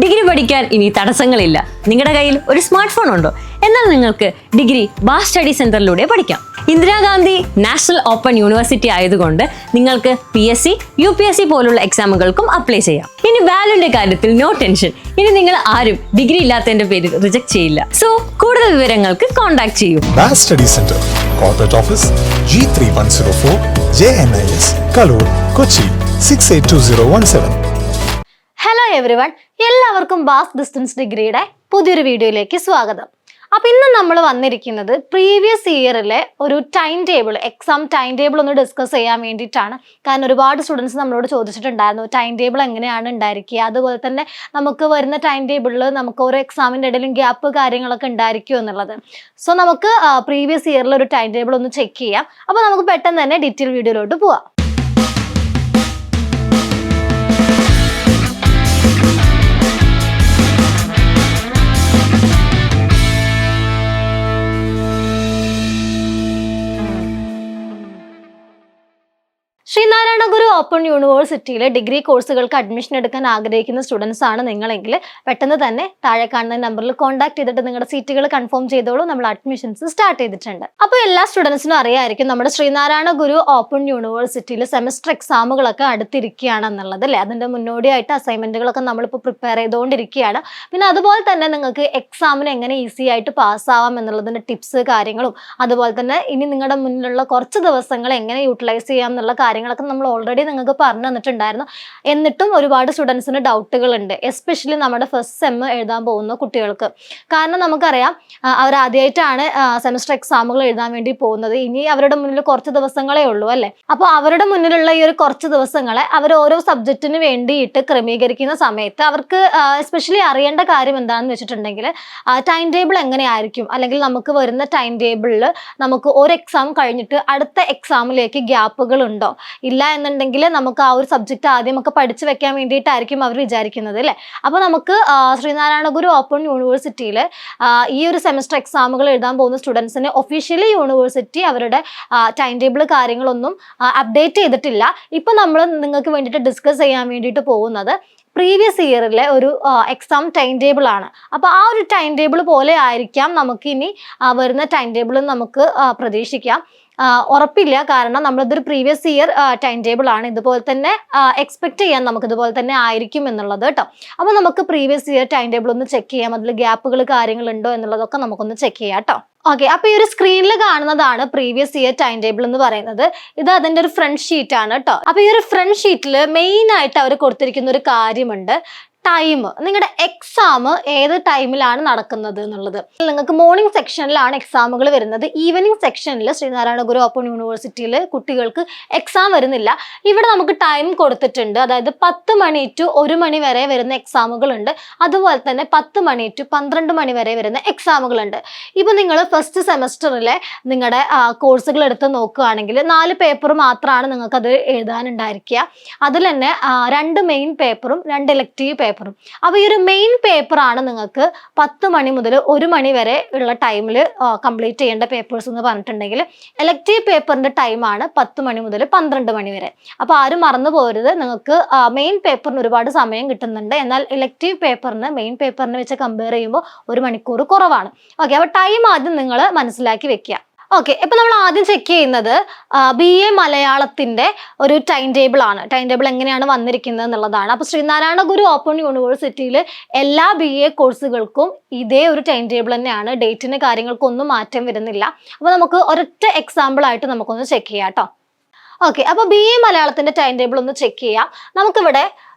Degree പഠിക്കാൻ ഇനി തടസ്സങ്ങളില്ല. നിങ്ങളുടെ കയ്യിൽ ഒരു സ്മാർട്ട് ഫോൺ ഉണ്ടോ? എന്നാൽ നിങ്ങൾക്ക് ഡിഗ്രി ബാസ് സ്റ്റഡി സെന്ററിലൂടെ പഠിക്കാം. ഇന്ദിരാഗാന്ധി നാഷണൽ ഓപ്പൺ യൂണിവേഴ്സിറ്റി ആയതുകൊണ്ട് നിങ്ങൾക്ക് PSC, UPSC പോലുള്ള എക്സാമുകൾക്കും അപ്ലൈ ചെയ്യാം. ഇനി വാല്യൂന്റെ കാര്യത്തിൽ നോ ടെൻഷൻ. ഇനി നിങ്ങൾ ആരും ഡിഗ്രി ഇല്ലാത്തതിന്റെ പേരിൽ റിജക്ട് ചെയ്യില്ല. സോ കൂടുതൽ വിവരങ്ങൾക്ക് കോൺടാക്ട് ചെയ്യൂ. ബാസ് study centre, corporate office, G3104, JNIS, Kaloor, Kochi 682017. Hello everyone, എല്ലാവർക്കും ബാസ് ഡിസ്റ്റൻസ് ഡിഗ്രിയുടെ പുതിയൊരു വീഡിയോയിലേക്ക് സ്വാഗതം. അപ്പം ഇന്ന് നമ്മൾ വന്നിരിക്കുന്നത് പ്രീവിയസ് ഇയറിലെ ഒരു എക്സാം ടൈം ടേബിൾ ഒന്ന് ഡിസ്കസ് ചെയ്യാൻ വേണ്ടിയിട്ടാണ്. കാരണം ഒരുപാട് സ്റ്റുഡൻസ് നമ്മളോട് ചോദിച്ചിട്ടുണ്ടായിരുന്നു ടൈം ടേബിൾ എങ്ങനെയാണ് ഉണ്ടായിരിക്കുക, അതുപോലെ തന്നെ നമുക്ക് വരുന്ന ടൈം ടേബിളിൽ നമുക്ക് ഓരോ എക്സാമിൻ്റെ ഇടയിലും ഗ്യാപ്പ് കാര്യങ്ങളൊക്കെ ഉണ്ടായിരിക്കുമോ എന്നുള്ളത്. സോ നമുക്ക് പ്രീവിയസ് ഇയറിൽ ഒരു ടൈം ടേബിൾ ഒന്ന് ചെക്ക് ചെയ്യാം. അപ്പോൾ നമുക്ക് പെട്ടെന്ന് തന്നെ ഡീറ്റെയിൽ വീഡിയോയിലോട്ട് പോവാം. ശ്രീനാരായണ ഗുരു ഓപ്പൺ യൂണിവേഴ്സിറ്റിയിലെ ഡിഗ്രി കോഴ്സുകൾക്ക് അഡ്മിഷൻ എടുക്കാൻ ആഗ്രഹിക്കുന്ന സ്റ്റുഡൻസ് ആണ് നിങ്ങളെങ്കിൽ പെട്ടെന്ന് തന്നെ താഴെ കാണുന്ന നമ്പറിൽ കോൺടാക്ട് ചെയ്തിട്ട് നിങ്ങളുടെ സീറ്റുകൾ കൺഫേം ചെയ്തോളൂ. നമ്മൾ അഡ്മിഷൻസ് സ്റ്റാർട്ട് ചെയ്തിട്ടുണ്ട്. അപ്പോൾ എല്ലാ സ്റ്റുഡൻസിനും അറിയായിരിക്കും നമ്മുടെ ശ്രീനാരായണ ഗുരു ഓപ്പൺ യൂണിവേഴ്സിറ്റിയിൽ സെമസ്റ്റർ എക്സാമുകളൊക്കെ അടുത്തിരിക്കുകയാണെന്നുള്ളത് അല്ലേ. അതിൻ്റെ മുന്നോടിയായിട്ട് അസൈൻമെന്റുകളൊക്കെ നമ്മളിപ്പോൾ പ്രിപ്പയർ ചെയ്തുകൊണ്ടിരിക്കുകയാണ്. പിന്നെ അതുപോലെ തന്നെ നിങ്ങൾക്ക് എക്സാമിന് എങ്ങനെ ഈസി ആയിട്ട് പാസ്സാവാം എന്നുള്ളതിൻ്റെ ടിപ്സ് കാര്യങ്ങളും, അതുപോലെ തന്നെ ഇനി നിങ്ങളുടെ മുന്നിലുള്ള കുറച്ച് ദിവസങ്ങൾ എങ്ങനെ യൂട്ടിലൈസ് ചെയ്യാം എന്നുള്ള കാര്യങ്ങളൊക്കെ നമ്മൾ ഓൾറെഡി നിങ്ങൾക്ക് പറഞ്ഞു തന്നിട്ടുണ്ടായിരുന്നു. എന്നിട്ടും ഒരുപാട് സ്റ്റുഡൻസിന് ഡൗട്ടുകളുണ്ട്, എസ്പെഷ്യലി നമ്മുടെ ഫസ്റ്റ് സെം എഴുതാൻ പോകുന്ന കുട്ടികൾക്ക്. കാരണം നമുക്കറിയാം അവർ ആദ്യമായിട്ടാണ് സെമസ്റ്റർ എക്സാമുകൾ എഴുതാൻ വേണ്ടി പോകുന്നത്. ഇനി അവരുടെ മുന്നിൽ കുറച്ച് ദിവസങ്ങളേ ഉള്ളൂ അല്ലേ. അപ്പോൾ അവരുടെ മുന്നിലുള്ള ഈ ഒരു കുറച്ച് ദിവസങ്ങളെ അവർ ഓരോ സബ്ജക്റ്റിന് വേണ്ടിയിട്ട് ക്രമീകരിക്കുന്ന സമയത്ത് അവർക്ക് എസ്പെഷ്യലി അറിയേണ്ട കാര്യം എന്താണെന്ന് വെച്ചിട്ടുണ്ടെങ്കിൽ ടൈം ടേബിൾ എങ്ങനെയായിരിക്കും, അല്ലെങ്കിൽ നമുക്ക് വരുന്ന ടൈം ടേബിളിൽ നമുക്ക് ഒരു എക്സാം കഴിഞ്ഞിട്ട് അടുത്ത എക്സാമിലേക്ക് ഗ്യാപ്പുകൾ ഉണ്ടോ ഇല്ല എന്നുണ്ടെങ്കിൽ നമുക്ക് ആ ഒരു സബ്ജക്റ്റ് ആദ്യമൊക്കെ പഠിച്ചു വെക്കാൻ വേണ്ടിയിട്ടായിരിക്കും അവർ വിചാരിക്കുന്നത് അല്ലേ. അപ്പോൾ നമുക്ക് ശ്രീനാരായണ ഗുരു ഓപ്പൺ യൂണിവേഴ്സിറ്റിയിൽ ഈ ഒരു സെമസ്റ്റർ എക്സാമുകൾ എഴുതാൻ പോകുന്ന സ്റ്റുഡൻസിന് ഒഫീഷ്യലി യൂണിവേഴ്സിറ്റി അവരുടെ ടൈം ടേബിൾ കാര്യങ്ങളൊന്നും അപ്ഡേറ്റ് ചെയ്തിട്ടില്ല. ഇപ്പം നമ്മൾ നിങ്ങൾക്ക് വേണ്ടിയിട്ട് ഡിസ്കസ് ചെയ്യാൻ വേണ്ടിയിട്ട് പോകുന്നത് പ്രീവിയസ് ഇയറിലെ ഒരു എക്സാം ടൈം ടേബിൾ ആണ്. അപ്പോൾ ആ ഒരു ടൈം ടേബിൾ പോലെ ആയിരിക്കാം നമുക്ക് ഇനി വരുന്ന ടൈം ടേബിൾ നമുക്ക് പ്രതീക്ഷിക്കാം. ഉറപ്പില്ല, കാരണം നമ്മളിതൊരു പ്രീവിയസ് ഇയർ ടൈം ടേബിൾ ആണ്. ഇതുപോലെ തന്നെ എക്സ്പെക്ട് ചെയ്യാൻ നമുക്ക് ഇതുപോലെ തന്നെ ആയിരിക്കും എന്നുള്ളത് കേട്ടോ. അപ്പോൾ നമുക്ക് പ്രീവിയസ് ഇയർ ടൈം ടേബിൾ ഒന്ന് ചെക്ക് ചെയ്യാം, അതിൽ ഗ്യാപ്പുകൾ കാര്യങ്ങളുണ്ടോ എന്നുള്ളതൊക്കെ നമുക്കൊന്ന് ചെക്ക് ചെയ്യാം കേട്ടോ. ഓക്കെ, അപ്പോൾ ഈ ഒരു സ്ക്രീനിൽ കാണുന്നതാണ് പ്രീവിയസ് ഇയർ ടൈം ടേബിൾ എന്ന് പറയുന്നത്. ഇത് അതിൻ്റെ ഒരു ഫ്രണ്ട് ഷീറ്റ് ആണ് കേട്ടോ. അപ്പോൾ ഈ ഒരു ഫ്രണ്ട് ഷീറ്റിൽ മെയിൻ ആയിട്ട് അവർ കൊടുത്തിരിക്കുന്ന ഒരു കാര്യമുണ്ട്, ടൈം. നിങ്ങളുടെ എക്സാം ഏത് ടൈമിലാണ് നടക്കുന്നത് എന്നുള്ളത്. നിങ്ങൾക്ക് മോർണിംഗ് സെക്ഷനിലാണ് എക്സാമുകൾ വരുന്നത്. ഈവനിങ് സെക്ഷനിൽ ശ്രീനാരായണ ഗുരു ഓപ്പൺ യൂണിവേഴ്സിറ്റിയിൽ കുട്ടികൾക്ക് എക്സാം വരുന്നില്ല. ഇവിടെ നമുക്ക് ടൈം കൊടുത്തിട്ടുണ്ട്. അതായത് 10 മണി ടു 1 മണി വരെ വരുന്ന എക്സാമുകളുണ്ട്. അതുപോലെ തന്നെ 10 മണി ടു 12 മണി വരെ വരുന്ന എക്സാമുകളുണ്ട്. ഇപ്പം നിങ്ങൾ ഫസ്റ്റ് സെമസ്റ്ററിലെ നിങ്ങളുടെ കോഴ്സുകൾ എടുത്ത് നോക്കുകയാണെങ്കിൽ 4 പേപ്പർ മാത്രമാണ് നിങ്ങൾക്കത് എഴുതാനുണ്ടായിരിക്കുക. അതിൽ തന്നെ 2 മെയിൻ പേപ്പറും 2 ഇലക്റ്റീവ് പേപ്പറും. അപ്പോൾ ഈ ഒരു മെയിൻ പേപ്പറാണ് നിങ്ങൾക്ക് 10 മണി മുതൽ 1 മണി വരെ ഉള്ള ടൈമിൽ കംപ്ലീറ്റ് ചെയ്യേണ്ട പേപ്പേഴ്സ് എന്ന് പറഞ്ഞിട്ടുണ്ടെങ്കിൽ ഇലക്റ്റീവ് പേപ്പറിൻ്റെ ടൈമാണ് 10 മണി മുതൽ 12 മണി വരെ. അപ്പോൾ ആരും മറന്നു പോകരുത്, നിങ്ങൾക്ക് മെയിൻ പേപ്പറിന് ഒരുപാട് സമയം കിട്ടുന്നുണ്ട്. എന്നാൽ ഇലക്റ്റീവ് പേപ്പറിന് മെയിൻ പേപ്പറിനെ വെച്ച് കമ്പയർ ചെയ്യുമ്പോൾ 1 മണിക്കൂർ കുറവാണ്. ഓക്കെ, അപ്പോൾ ടൈം ആദ്യം നിങ്ങൾ മനസ്സിലാക്കി വെക്കുക. ഓക്കെ, ഇപ്പം നമ്മൾ ആദ്യം ചെക്ക് ചെയ്യുന്നത് BA മലയാളത്തിൻ്റെ ഒരു ടൈം ടേബിൾ ആണ്. ടൈം ടേബിൾ എങ്ങനെയാണ് വന്നിരിക്കുന്നത് എന്നുള്ളതാണ്. അപ്പോൾ ശ്രീനാരായണ ഗുരു ഓപ്പൺ യൂണിവേഴ്സിറ്റിയിൽ എല്ലാ BA കോഴ്സുകൾക്കും ഇതേ ഒരു ടൈം ടേബിൾ തന്നെയാണ്. ഡേറ്റിന് കാര്യങ്ങൾക്കൊന്നും മാറ്റം വരുന്നില്ല. അപ്പോൾ നമുക്ക് ഒരൊറ്റ എക്സാമ്പിൾ ആയിട്ട് നമുക്കൊന്ന് ചെക്ക് ചെയ്യാം കേട്ടോ. ഓക്കെ, അപ്പോൾ BA മലയാളത്തിൻ്റെ ടൈം ടേബിൾ ഒന്ന് ചെക്ക് ചെയ്യാം. നമുക്കിവിടെ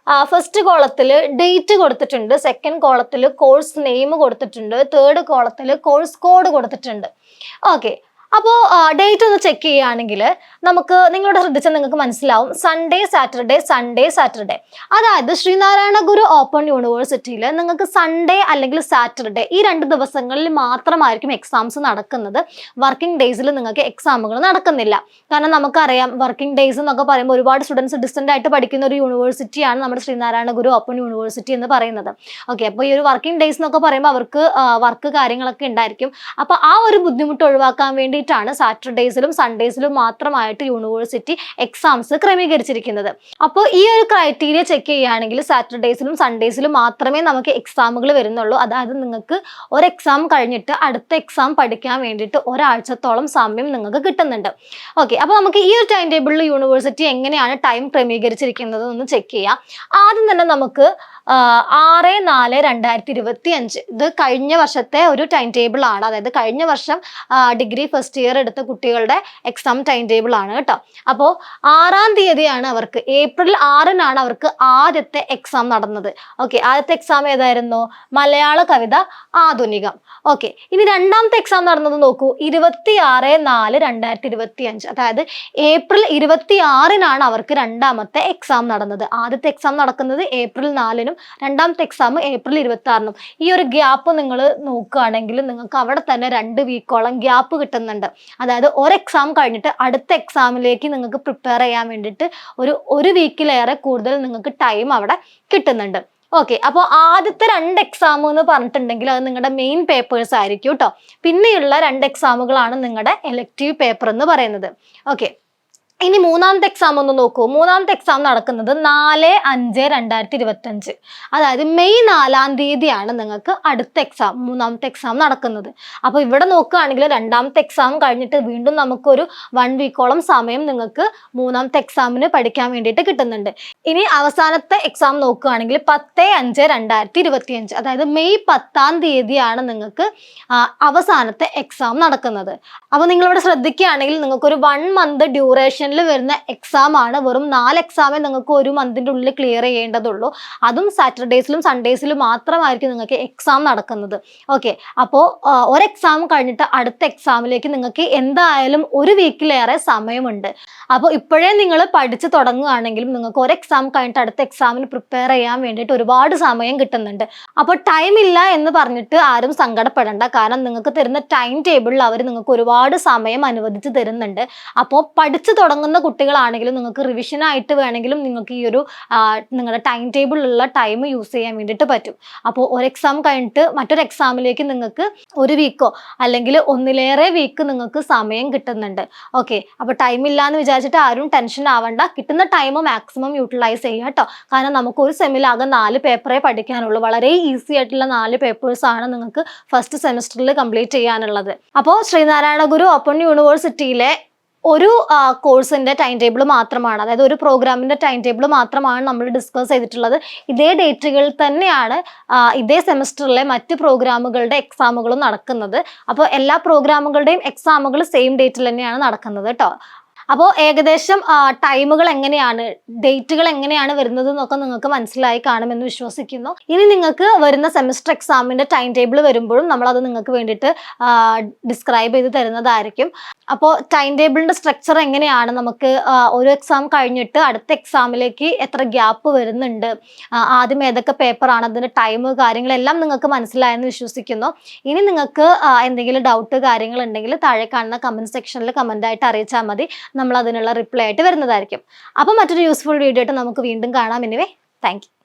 ഫസ്റ്റ് കോളത്തിൽ ഡേറ്റ് കൊടുത്തിട്ടുണ്ട്, സെക്കൻഡ് കോളത്തിൽ കോഴ്സ് നെയിം കൊടുത്തിട്ടുണ്ട്, തേർഡ് കോളത്തിൽ കോഴ്സ് കോഡ് കൊടുത്തിട്ടുണ്ട്. ഓക്കെ, അപ്പോൾ ഡേറ്റ് ഒന്ന് ചെക്ക് ചെയ്യുകയാണെങ്കിൽ നമുക്ക് നിങ്ങളോട് ശ്രദ്ധിച്ചാൽ നിങ്ങൾക്ക് മനസ്സിലാവും സൺഡേ സാറ്റർഡേ. അതായത് ശ്രീനാരായണ ഗുരു ഓപ്പൺ യൂണിവേഴ്സിറ്റിയിൽ നിങ്ങൾക്ക് സൺഡേ അല്ലെങ്കിൽ സാറ്റർഡേ ഈ 2 ദിവസങ്ങളിൽ മാത്രമായിരിക്കും എക്സാംസ് നടക്കുന്നത്. വർക്കിംഗ് ഡേയ്സിൽ നിങ്ങൾക്ക് എക്സാമുകൾ നടക്കുന്നില്ല. കാരണം നമുക്കറിയാം വർക്കിംഗ് ഡേയ്സ് എന്നൊക്കെ പറയുമ്പോൾ ഒരുപാട് സ്റ്റുഡൻസ് ഡിസ്റ്റൻ്റ് ആയിട്ട് പഠിക്കുന്ന ഒരു യൂണിവേഴ്സിറ്റിയാണ് നമ്മുടെ ശ്രീനാരായണ ഗുരു ഓപ്പൺ യൂണിവേഴ്സിറ്റി എന്ന് പറയുന്നത്. ഓക്കെ, അപ്പോൾ ഈ ഒരു വർക്കിംഗ് ഡേയ്സ് എന്നൊക്കെ പറയുമ്പോൾ അവർക്ക് വർക്ക് കാര്യങ്ങളൊക്കെ ഉണ്ടായിരിക്കും. അപ്പോൾ ആ ഒരു ബുദ്ധിമുട്ട് ഒഴിവാക്കാൻ വേണ്ടി വേണ്ടിയിട്ടാണ് സാറ്റർഡേസിലും സൺഡേസിലും മാത്രമായിട്ട് യൂണിവേഴ്സിറ്റി എക്സാംസ് ക്രമീകരിച്ചിരിക്കുന്നത്. അപ്പോൾ ഈ ഒരു ക്രൈറ്റീരിയ ചെക്ക് ചെയ്യുകയാണെങ്കിൽ സാറ്റർഡേസിലും സൺഡേസിലും മാത്രമേ നമുക്ക് എക്സാമുകൾ വരുന്നുള്ളൂ. അതായത് നിങ്ങൾക്ക് ഒരു എക്സാം കഴിഞ്ഞിട്ട് അടുത്ത എക്സാം പഠിക്കാൻ വേണ്ടിയിട്ട് ഒരാഴ്ചത്തോളം സമയം നിങ്ങൾക്ക് കിട്ടുന്നുണ്ട്. ഓക്കെ, അപ്പോൾ നമുക്ക് ഈ ഒരു ടൈം ടേബിളിൽ യൂണിവേഴ്സിറ്റി എങ്ങനെയാണ് ടൈം ക്രമീകരിച്ചിരിക്കുന്നത് എന്ന് ചെക്ക് ചെയ്യാം. ആദ്യം തന്നെ നമുക്ക് 6/4/2025 ഇത് കഴിഞ്ഞ വർഷത്തെ ഒരു ടൈം ടേബിൾ ആണ്. അതായത് കഴിഞ്ഞ വർഷം ഡിഗ്രി ഫസ്റ്റ് ഇയർ എടുത്ത കുട്ടികളുടെ എക്സാം ടൈം ടേബിൾ ആണ് കേട്ടോ. അപ്പോൾ 6-ാം തീയതിയാണ് അവർക്ക്, ഏപ്രിൽ 6-നാണ് അവർക്ക് ആദ്യത്തെ എക്സാം നടന്നത്. ഓക്കെ, ആദ്യത്തെ എക്സാം ഏതായിരുന്നു? മലയാള കവിത ആധുനികം. ഓക്കെ, ഇനി രണ്ടാമത്തെ എക്സാം നടന്നത് നോക്കൂ, 26/4/2025. അതായത് ഏപ്രിൽ 26-നാണ് അവർക്ക് രണ്ടാമത്തെ എക്സാം നടന്നത്. ആദ്യത്തെ എക്സാം നടക്കുന്നത് ഏപ്രിൽ 4-നും രണ്ടാമത്തെ എക്സാം ഏപ്രിൽ 26-നും. ഈ ഒരു ഗ്യാപ്പ് നിങ്ങൾ നോക്കുകയാണെങ്കിൽ നിങ്ങൾക്ക് അവിടെ തന്നെ 2 വീക്കോളം ഗ്യാപ്പ് കിട്ടുന്നുണ്ട്. അതായത് ഒരു എക്സാം കഴിഞ്ഞിട്ട് അടുത്ത എക്സാമിലേക്ക് നിങ്ങൾക്ക് പ്രിപ്പയർ ചെയ്യാൻ വേണ്ടിയിട്ട് ഒരു വീക്കിലേറെ കൂടുതൽ നിങ്ങൾക്ക് ടൈം അവിടെ കിട്ടുന്നുണ്ട്. ഓക്കെ, അപ്പോൾ ആദ്യത്തെ 2 എക്സാം എന്ന് പറഞ്ഞിട്ടുണ്ടെങ്കിൽ അത് നിങ്ങളുടെ മെയിൻ പേപ്പേഴ്സ് ആയിരിക്കും കേട്ടോ. പിന്നെയുള്ള 2 എക്സാമുകളാണ് നിങ്ങളുടെ എലക്റ്റീവ് പേപ്പർ എന്ന് പറയുന്നത്. ഓക്കെ, ഇനി മൂന്നാമത്തെ എക്സാം ഒന്ന് നോക്കൂ. മൂന്നാമത്തെ എക്സാം നടക്കുന്നത് 4/5/2025. അതായത് മെയ് 4-ാം തീയതിയാണ് നിങ്ങൾക്ക് അടുത്ത എക്സാം, മൂന്നാമത്തെ എക്സാം നടക്കുന്നത്. അപ്പോൾ ഇവിടെ നോക്കുകയാണെങ്കിൽ രണ്ടാമത്തെ എക്സാം കഴിഞ്ഞിട്ട് വീണ്ടും നമുക്കൊരു 1 വീക്കോളം സമയം നിങ്ങൾക്ക് മൂന്നാമത്തെ എക്സാമിന് പഠിക്കാൻ വേണ്ടിയിട്ട് കിട്ടുന്നുണ്ട്. ഇനി അവസാനത്തെ എക്സാം നോക്കുകയാണെങ്കിൽ 10/5/2025. അതായത് മെയ് 10-ാം തീയതിയാണ് നിങ്ങൾക്ക് അവസാനത്തെ എക്സാം നടക്കുന്നത്. അപ്പോൾ നിങ്ങളിവിടെ ശ്രദ്ധിക്കുകയാണെങ്കിൽ നിങ്ങൾക്കൊരു 1 മന്ത് ഡ്യൂറേഷൻ വരുന്ന എക്സാം ആണ്. വെറും 4 എക്സാമേ നിങ്ങൾക്ക് ഒരു മന്തിന്റെ ഉള്ളിൽ ക്ലിയർ ചെയ്യേണ്ടതുള്ളൂ. അതും സാറ്റർഡേസിലും സൺഡേസിലും മാത്രമായിരിക്കും നിങ്ങൾക്ക് എക്സാം നടക്കുന്നത്. ഓക്കെ, അപ്പോൾ ഒരു എക്സാം കഴിഞ്ഞിട്ട് അടുത്ത എക്സാമിലേക്ക് നിങ്ങൾക്ക് എന്തായാലും ഒരു വീക്കിലേറെ സമയമുണ്ട്. അപ്പോൾ ഇപ്പോഴേ നിങ്ങൾ പഠിച്ചു തുടങ്ങുകയാണെങ്കിലും നിങ്ങൾക്ക് ഒരു എക്സാം കഴിഞ്ഞിട്ട് അടുത്ത എക്സാമിന് പ്രിപ്പയർ ചെയ്യാൻ വേണ്ടിയിട്ട് ഒരുപാട് സമയം കിട്ടുന്നുണ്ട്. അപ്പോൾ ടൈം ഇല്ല എന്ന് പറഞ്ഞിട്ട് ആരും സങ്കടപ്പെടേണ്ട. കാരണം നിങ്ങൾക്ക് തരുന്ന ടൈം ടേബിളിൽ അവർ നിങ്ങൾക്ക് ഒരുപാട് സമയം അനുവദിച്ച് തരുന്നുണ്ട്. അപ്പോൾ പഠിച്ചു തുടങ്ങുന്ന കുട്ടികളാണെങ്കിലും നിങ്ങൾക്ക് റിവിഷനായിട്ട് വേണമെങ്കിലും നിങ്ങൾക്ക് ഈ ഒരു നിങ്ങളുടെ ടൈം ടേബിളിലുള്ള ടൈം യൂസ് ചെയ്യാൻ വേണ്ടിയിട്ട് പറ്റും. അപ്പോൾ ഒരു എക്സാം കഴിഞ്ഞിട്ട് മറ്റൊരു എക്സാമിലേക്ക് നിങ്ങൾക്ക് ഒരു വീക്കോ അല്ലെങ്കിൽ ഒന്നിലേറെ വീക്ക് നിങ്ങൾക്ക് സമയം കിട്ടുന്നുണ്ട്. ഓക്കെ, അപ്പോൾ ടൈം ഇല്ല എന്ന് വിചാരിച്ചിട്ട് ആരും ടെൻഷൻ ആവണ്ട. കിട്ടുന്ന ടൈം മാക്സിമം യൂട്ടിലൈസ് ചെയ്യുക കേട്ടോ. കാരണം നമുക്ക് ഒരു സെമ്മിലാകെ 4 പേപ്പറേ പഠിക്കാനുള്ളൂ. വളരെ ഈസി ആയിട്ടുള്ള 4 പേപ്പേഴ്സ് ആണ് നിങ്ങൾക്ക് ഫസ്റ്റ് സെമിസ്റ്ററിൽ കംപ്ലീറ്റ് ചെയ്യാനുള്ളത്. അപ്പോൾ ശ്രീനാരായണ ഗുരു ഓപ്പൺ യൂണിവേഴ്സിറ്റിയിലെ ഒരു കോഴ്സിന്റെ ടൈം ടേബിൾ മാത്രമാണ്, അതായത് ഒരു പ്രോഗ്രാമിന്റെ ടൈം ടേബിൾ മാത്രമാണ് നമ്മൾ ഡിസ്കസ് ചെയ്തിട്ടുള്ളത്. ഇതേ ഡേറ്റുകളിൽ തന്നെയാണ് ഇതേ സെമിസ്റ്ററിലെ മറ്റ് പ്രോഗ്രാമുകളുടെ എക്സാമുകളും നടക്കുന്നത്. അപ്പോൾ എല്ലാ പ്രോഗ്രാമുകളുടെയും എക്സാമുകൾ സെയിം ഡേറ്റിൽ തന്നെയാണ് നടക്കുന്നത് കേട്ടോ. അപ്പോൾ ഏകദേശം ടൈമുകൾ എങ്ങനെയാണ്, ഡേറ്റുകൾ എങ്ങനെയാണ് വരുന്നത് എന്നൊക്കെ നിങ്ങൾക്ക് മനസ്സിലായി കാണുമെന്ന് വിശ്വസിക്കുന്നു. ഇനി നിങ്ങൾക്ക് വരുന്ന സെമിസ്റ്റർ എക്സാമിന്റെ ടൈം ടേബിൾ വരുമ്പോഴും നമ്മളത് നിങ്ങൾക്ക് വേണ്ടിയിട്ട് ഡിസ്ക്രൈബ് ചെയ്ത് തരുന്നതായിരിക്കും. അപ്പോൾ ടൈം ടേബിളിന്റെ സ്ട്രക്ചർ എങ്ങനെയാണ്, നമുക്ക് ഒരു എക്സാം കഴിഞ്ഞിട്ട് അടുത്ത എക്സാമിലേക്ക് എത്ര ഗ്യാപ്പ് വരുന്നുണ്ട്, ആദ്യം ഏതൊക്കെ പേപ്പറാണ്, അതിൻ്റെ ടൈം, കാര്യങ്ങളെല്ലാം നിങ്ങൾക്ക് മനസ്സിലായെന്ന് വിശ്വസിക്കുന്നു. ഇനി നിങ്ങൾക്ക് എന്തെങ്കിലും ഡൗട്ട് കാര്യങ്ങളുണ്ടെങ്കിൽ താഴെ കാണുന്ന കമൻറ്റ് സെക്ഷനിൽ കമൻ്റായിട്ട് അറിയിച്ചാൽ മതി. നമ്മൾ അതിനുള്ള റിപ്ലൈ ആയിട്ട് വരുന്നതായിരിക്കും. അപ്പോൾ മറ്റൊരു യൂസ്ഫുൾ വീഡിയോ ആയിട്ട് നമുക്ക് വീണ്ടും കാണാം. Anyway, thank you.